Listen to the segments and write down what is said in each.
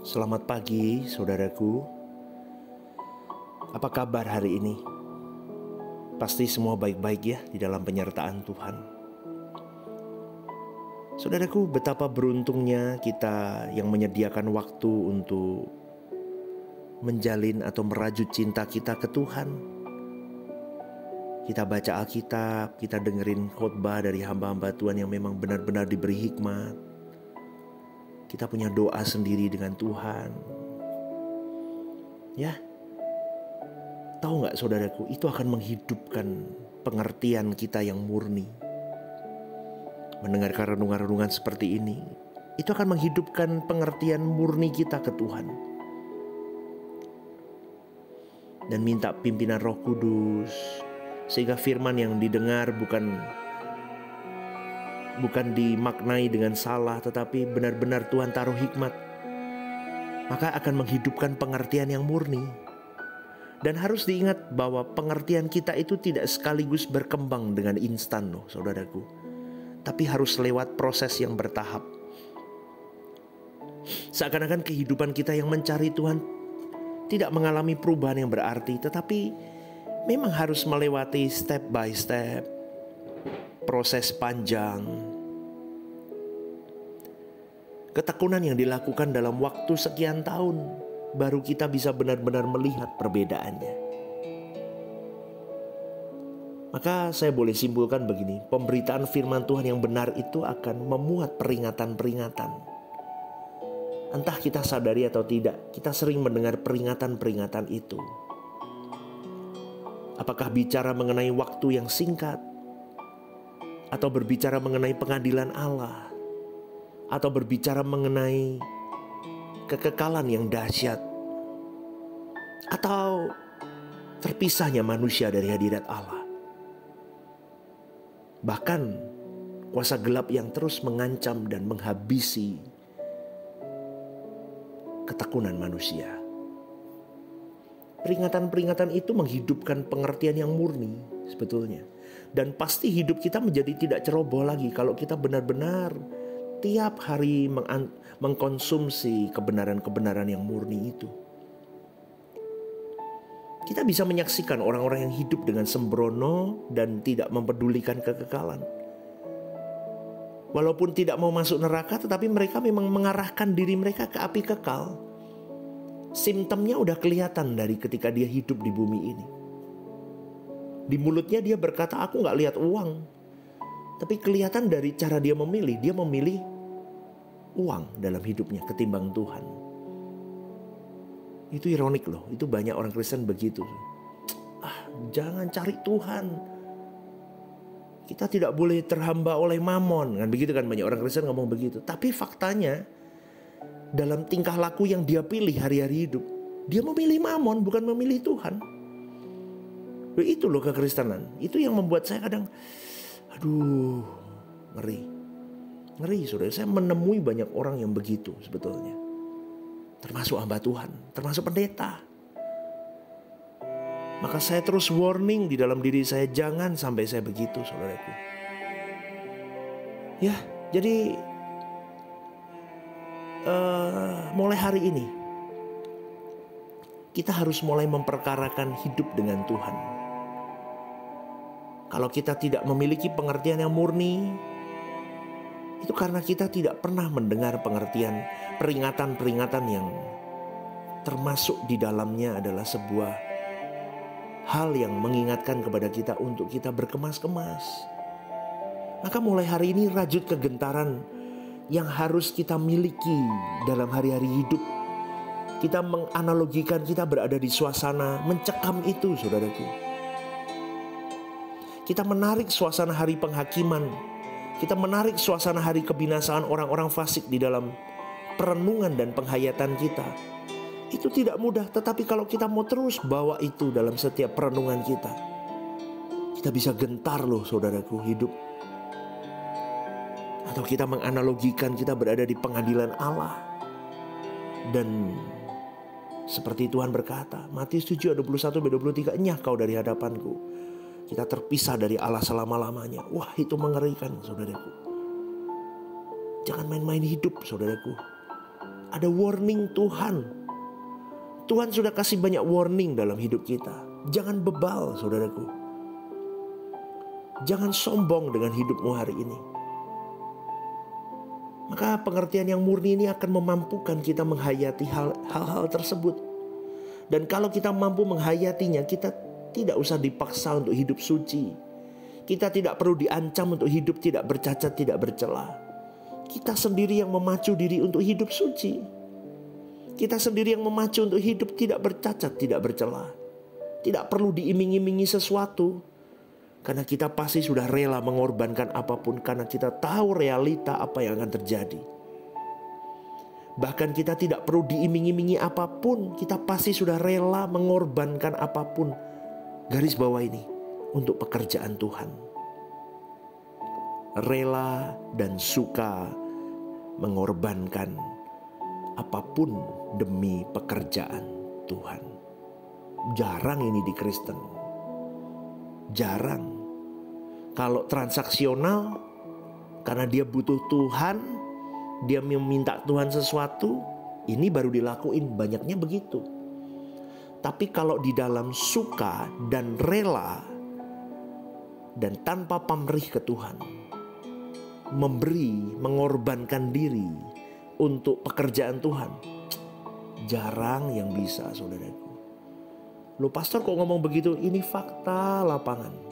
Selamat pagi, saudaraku. Apa kabar hari ini? Pasti semua baik-baik ya di dalam penyertaan Tuhan. Saudaraku, betapa beruntungnya kita yang menyediakan waktu untuk menjalin atau merajut cinta kita ke Tuhan. Kita baca Alkitab, kita dengerin khotbah dari hamba-hamba Tuhan yang memang benar-benar diberi hikmat. Kita punya doa sendiri dengan Tuhan. Ya, tahu gak saudaraku, itu akan menghidupkan pengertian kita yang murni. Mendengarkan renungan-renungan seperti ini, itu akan menghidupkan pengertian murni kita ke Tuhan. Dan minta pimpinan Roh Kudus, sehingga firman yang didengar bukan dimaknai dengan salah, tetapi benar-benar Tuhan taruh hikmat. Maka akan menghidupkan pengertian yang murni. Dan harus diingat bahwa pengertian kita itu tidak sekaligus berkembang dengan instan loh saudaraku. Tapi harus lewat proses yang bertahap. Seakan-akan kehidupan kita yang mencari Tuhan tidak mengalami perubahan yang berarti, tetapi memang harus melewati step by step, proses panjang. Ketekunan yang dilakukan dalam waktu sekian tahun, baru kita bisa benar-benar melihat perbedaannya. Maka saya boleh simpulkan begini, pemberitaan firman Tuhan yang benar itu akan memuat peringatan-peringatan. Entah kita sadari atau tidak, kita sering mendengar peringatan-peringatan itu. Apakah bicara mengenai waktu yang singkat, atau berbicara mengenai pengadilan Allah, atau berbicara mengenai kekekalan yang dahsyat, atau terpisahnya manusia dari hadirat Allah. Bahkan kuasa gelap yang terus mengancam dan menghabisi ketekunan manusia. Peringatan-peringatan itu menghidupkan pengertian yang murni sebetulnya. Dan pasti hidup kita menjadi tidak ceroboh lagi kalau kita benar-benar tiap hari mengkonsumsi kebenaran-kebenaran yang murni itu. Kita bisa menyaksikan orang-orang yang hidup dengan sembrono dan tidak mempedulikan kekekalan. Walaupun tidak mau masuk neraka, tetapi mereka memang mengarahkan diri mereka ke api kekal. Simptomnya udah kelihatan dari ketika dia hidup di bumi ini. Di mulutnya dia berkata, aku gak lihat uang. Tapi kelihatan dari cara dia memilih uang dalam hidupnya ketimbang Tuhan. Itu ironik loh, itu banyak orang Kristen begitu. Jangan cari Tuhan. Kita tidak boleh terhamba oleh mamon. Kan begitu kan, banyak orang Kristen ngomong begitu. Tapi faktanya, dalam tingkah laku yang dia pilih hari-hari hidup, dia memilih mamon, bukan memilih Tuhan. Itu loh kekristenan. Itu yang membuat saya kadang, ngeri saudara. Saya menemui banyak orang yang begitu sebetulnya. Termasuk hamba Tuhan, termasuk pendeta. Maka saya terus warning di dalam diri saya, jangan sampai saya begitu saudaraku. Ya, jadi mulai hari ini kita harus mulai memperkarakan hidup dengan Tuhan. Kalau kita tidak memiliki pengertian yang murni, itu karena kita tidak pernah mendengar pengertian peringatan-peringatan yang termasuk di dalamnya adalah sebuah hal yang mengingatkan kepada kita untuk kita berkemas-kemas. Maka mulai hari ini rajut kegentaran yang harus kita miliki dalam hari-hari hidup. Kita menganalogikan kita berada di suasana mencekam itu saudaraku. Kita menarik suasana hari penghakiman. Kita menarik suasana hari kebinasaan orang-orang fasik di dalam perenungan dan penghayatan kita. Itu tidak mudah, tetapi kalau kita mau terus bawa itu dalam setiap perenungan kita, kita bisa gentar loh saudaraku hidup. Atau kita menganalogikan kita berada di pengadilan Allah. Dan seperti Tuhan berkata, Matius 7 ayat 21-23, enyah kau dari hadapanku. Kita terpisah dari Allah selama-lamanya. Wah, itu mengerikan saudaraku. Jangan main-main hidup saudaraku. Ada warning Tuhan. Tuhan sudah kasih banyak warning dalam hidup kita. Jangan bebal, saudaraku. Jangan sombong dengan hidupmu hari ini. Maka pengertian yang murni ini akan memampukan kita menghayati hal-hal tersebut. Dan kalau kita mampu menghayatinya, kita tidak usah dipaksa untuk hidup suci. Kita tidak perlu diancam untuk hidup tidak bercacat, tidak bercela. Kita sendiri yang memacu diri untuk hidup suci. Kita sendiri yang memacu untuk hidup tidak bercacat, tidak bercela. Tidak perlu diiming-imingi sesuatu. Karena kita pasti sudah rela mengorbankan apapun. Karena kita tahu realita apa yang akan terjadi. Bahkan kita tidak perlu diiming-imingi apapun. Kita pasti sudah rela mengorbankan apapun. Garis bawah ini, untuk pekerjaan Tuhan. Rela dan suka mengorbankan apapun demi pekerjaan Tuhan. Jarang ini di Kristen. Jarang. Kalau transaksional, karena dia butuh Tuhan, dia meminta Tuhan sesuatu, ini baru dilakuin. Banyaknya begitu. Tapi kalau di dalam suka dan rela dan tanpa pamrih ke Tuhan, memberi, mengorbankan diri untuk pekerjaan Tuhan, jarang yang bisa, saudaraku. Loh, pastor kok ngomong begitu? Ini fakta lapangan.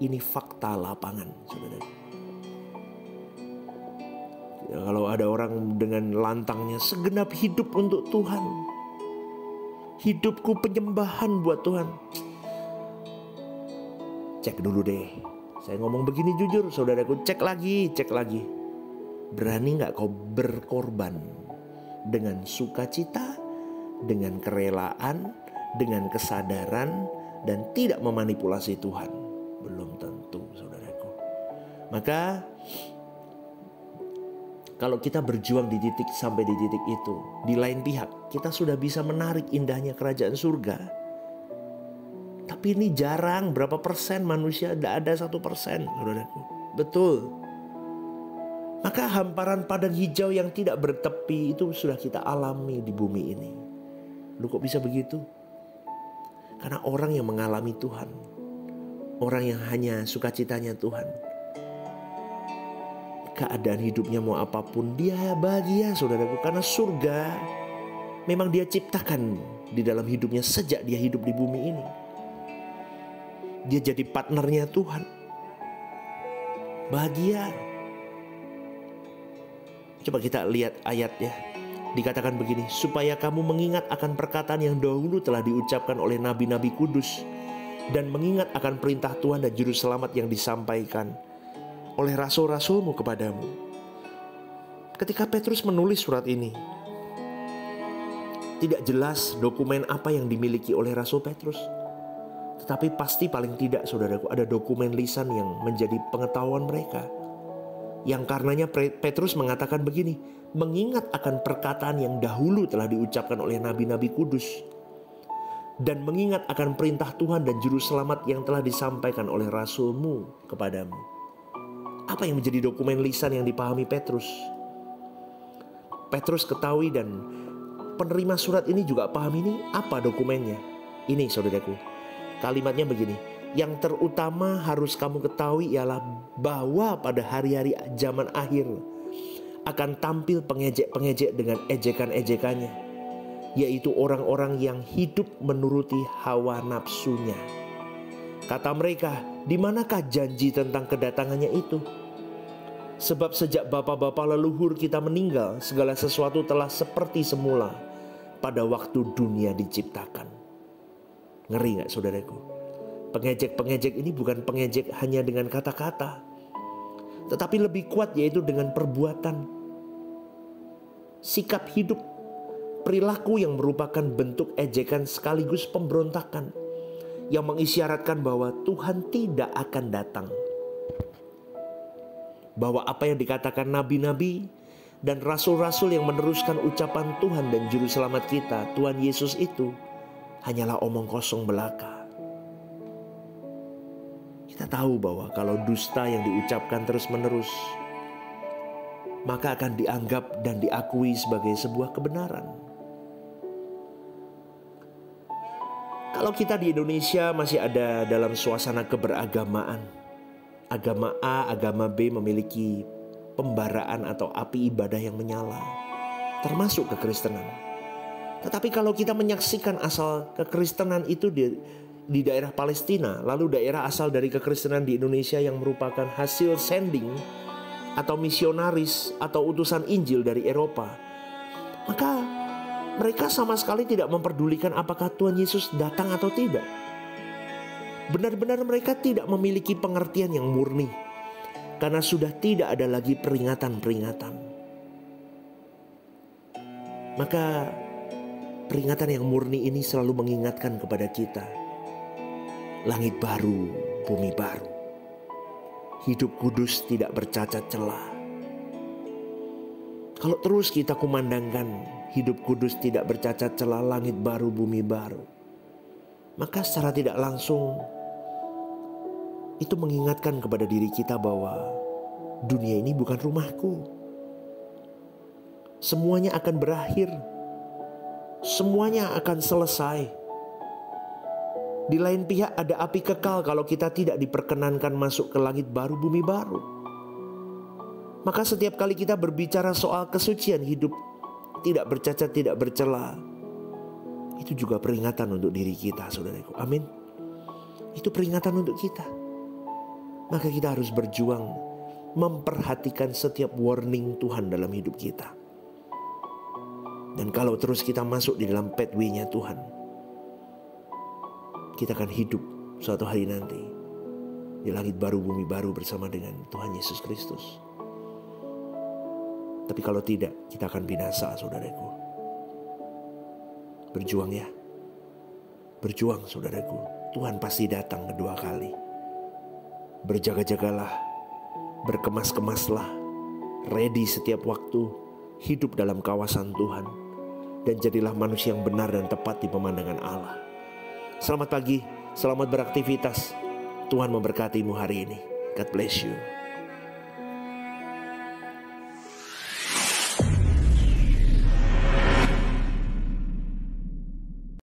Ini fakta lapangan, saudaraku. Ya, kalau ada orang dengan lantangnya, segenap hidup untuk Tuhan, hidupku penyembahan buat Tuhan. Cek dulu deh. Saya ngomong begini jujur, saudaraku, cek lagi. Berani gak kau berkorban dengan sukacita, dengan kerelaan, dengan kesadaran, dan tidak memanipulasi Tuhan? Belum tentu, saudaraku. Maka kalau kita berjuang di titik sampai di titik itu, di lain pihak kita sudah bisa menarik indahnya kerajaan surga. Tapi ini jarang. Berapa persen manusia? Tidak ada 1%, saudaraku. Betul. Maka hamparan padang hijau yang tidak bertepi itu sudah kita alami di bumi ini. Lu kok bisa begitu? Karena orang yang mengalami Tuhan, orang yang hanya sukacitanya Tuhan, keadaan hidupnya mau apapun dia bahagia, saudaraku. Karena surga memang dia ciptakan di dalam hidupnya sejak dia hidup di bumi ini. Dia jadi partnernya Tuhan. Bahagia. Coba kita lihat ayatnya. Dikatakan begini, supaya kamu mengingat akan perkataan yang dahulu telah diucapkan oleh nabi-nabi kudus, dan mengingat akan perintah Tuhan dan juru selamat yang disampaikan oleh rasul-rasulmu kepadamu. Ketika Petrus menulis surat ini, tidak jelas dokumen apa yang dimiliki oleh Rasul Petrus. Tetapi pasti paling tidak, saudaraku, ada dokumen lisan yang menjadi pengetahuan mereka. Yang karenanya Petrus mengatakan begini, mengingat akan perkataan yang dahulu telah diucapkan oleh nabi-nabi kudus, dan mengingat akan perintah Tuhan dan juru selamat yang telah disampaikan oleh rasulmu kepadamu. Apa yang menjadi dokumen lisan yang dipahami Petrus? Petrus ketahui dan penerima surat ini juga paham ini apa dokumennya. Ini, saudaraku, kalimatnya begini, yang terutama harus kamu ketahui ialah bahwa pada hari-hari zaman akhir akan tampil pengejek-pengejek dengan ejekan-ejekannya, yaitu orang-orang yang hidup menuruti hawa nafsunya. Kata mereka, di manakah janji tentang kedatangannya itu? Sebab sejak bapa-bapa leluhur kita meninggal, segala sesuatu telah seperti semula pada waktu dunia diciptakan. Ngeri gak, saudaraku? Pengejek-pengejek ini bukan pengejek hanya dengan kata-kata, tetapi lebih kuat, yaitu dengan perbuatan. Sikap hidup, perilaku yang merupakan bentuk ejekan sekaligus pemberontakan, yang mengisyaratkan bahwa Tuhan tidak akan datang. Bahwa apa yang dikatakan nabi-nabi dan rasul-rasul yang meneruskan ucapan Tuhan dan juru selamat kita, Tuhan Yesus, itu hanyalah omong kosong belaka. Kita tahu bahwa kalau dusta yang diucapkan terus-menerus, maka akan dianggap dan diakui sebagai sebuah kebenaran. Kalau kita di Indonesia masih ada dalam suasana keberagamaan, agama A, agama B memiliki pembaraan atau api ibadah yang menyala, termasuk kekristenan. Tetapi kalau kita menyaksikan asal kekristenan itu di daerah Palestina, lalu daerah asal dari kekristenan di Indonesia yang merupakan hasil sending atau misionaris atau utusan Injil dari Eropa, maka mereka sama sekali tidak memperdulikan apakah Tuhan Yesus datang atau tidak. Benar-benar mereka tidak memiliki pengertian yang murni, karena sudah tidak ada lagi peringatan-peringatan. Maka peringatan yang murni ini selalu mengingatkan kepada kita, langit baru, bumi baru, hidup kudus tidak bercacat celah. Kalau terus kita kumandangkan hidup kudus tidak bercacat celah, langit baru, bumi baru, maka secara tidak langsung itu mengingatkan kepada diri kita bahwa dunia ini bukan rumahku. Semuanya akan berakhir, semuanya akan selesai. Di lain pihak ada api kekal kalau kita tidak diperkenankan masuk ke langit baru, bumi baru. Maka setiap kali kita berbicara soal kesucian hidup tidak bercacat, tidak bercela, itu juga peringatan untuk diri kita, saudaraku. Amin. Itu peringatan untuk kita. Maka kita harus berjuang memperhatikan setiap warning Tuhan dalam hidup kita. Dan kalau terus kita masuk di dalam pathway-nya Tuhan, kita akan hidup suatu hari nanti di langit baru, bumi baru bersama dengan Tuhan Yesus Kristus. Tapi kalau tidak, kita akan binasa, saudaraku. Berjuang ya. Berjuang, saudaraku. Tuhan pasti datang kedua kali. Berjaga-jagalah, berkemas-kemaslah, ready setiap waktu, hidup dalam kawasan Tuhan, dan jadilah manusia yang benar dan tepat di pemandangan Allah. Selamat pagi, selamat beraktivitas. Tuhan memberkatimu hari ini. God bless you.